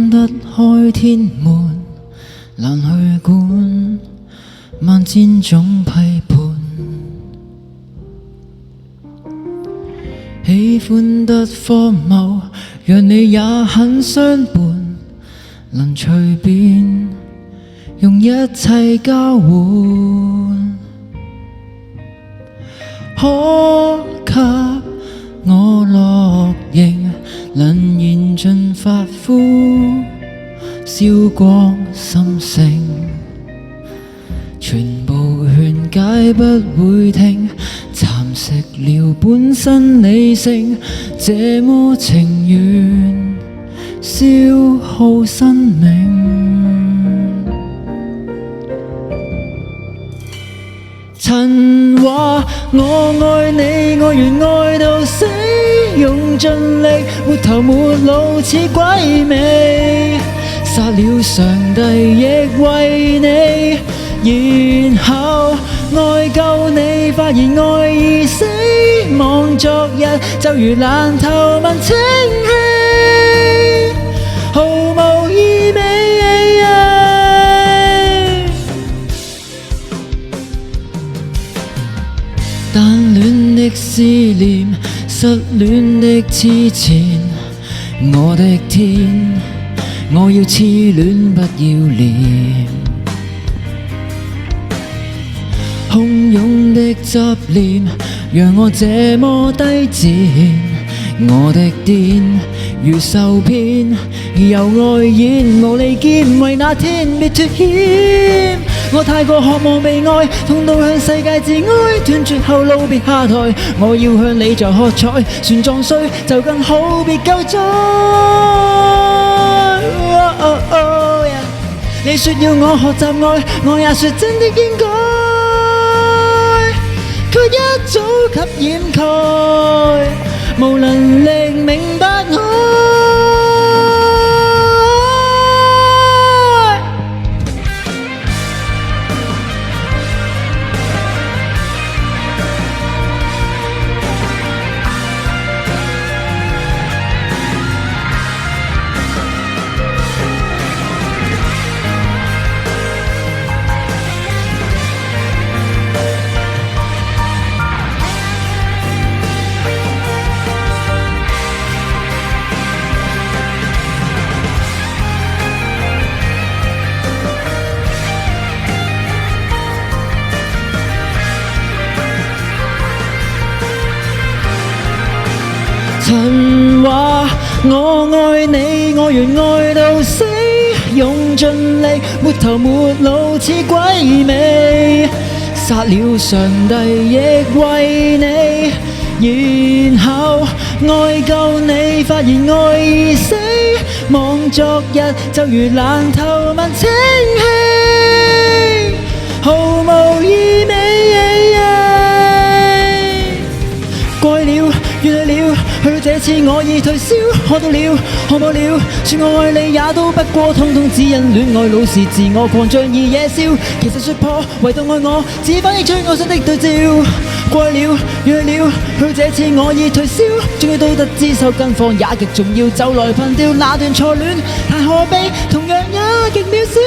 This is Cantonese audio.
關得開天門，難去管萬千種批判。喜歡得荒謬，讓你也很相伴，能隨便用一切交換，可給我樂形，能燃盡髮膚，燒光心性，全部勸解不會聽，蠶食了本身理性，這麼情願消耗生命。曾話我愛你，愛完愛到死，用盡力沒頭沒腦似鬼魅，殺了上帝亦為你，然後愛夠你，發現愛已死，望昨日就如爛透問清氣，毫無意味。單戀的思念，失戀的痴纏，我的天，我要痴戀不要臉，洶湧的執念，讓我這麼低賤，我的癲如受騙，由愛演無利劍，為那天別脫險。我太過渴望被愛，痛到向世界致哀，斷絕後路別下台，我要向你在喝彩，船撞碎就更好別救災。你說要我學習愛，我也說真的應該，卻一早給掩蓋，無能力明白愛。曾話我愛你，愛完愛到死，用盡力沒頭沒腦似鬼魅，殺了上帝亦為你，然後愛夠你，發現愛已死，望昨日就如爛透問清氣，毫無意味。怪了，怨了，去到這次我已退燒，看到了，看破了，說我愛你也都不過，通通只因戀愛老是自我擴張而野燒，其實說破，唯獨愛我，只反映出我想的對照。怪了，怨了，去到這次我已退燒，終於都得知受更放也極重要，就來憑吊那段錯戀，太可悲，同樣也極渺小。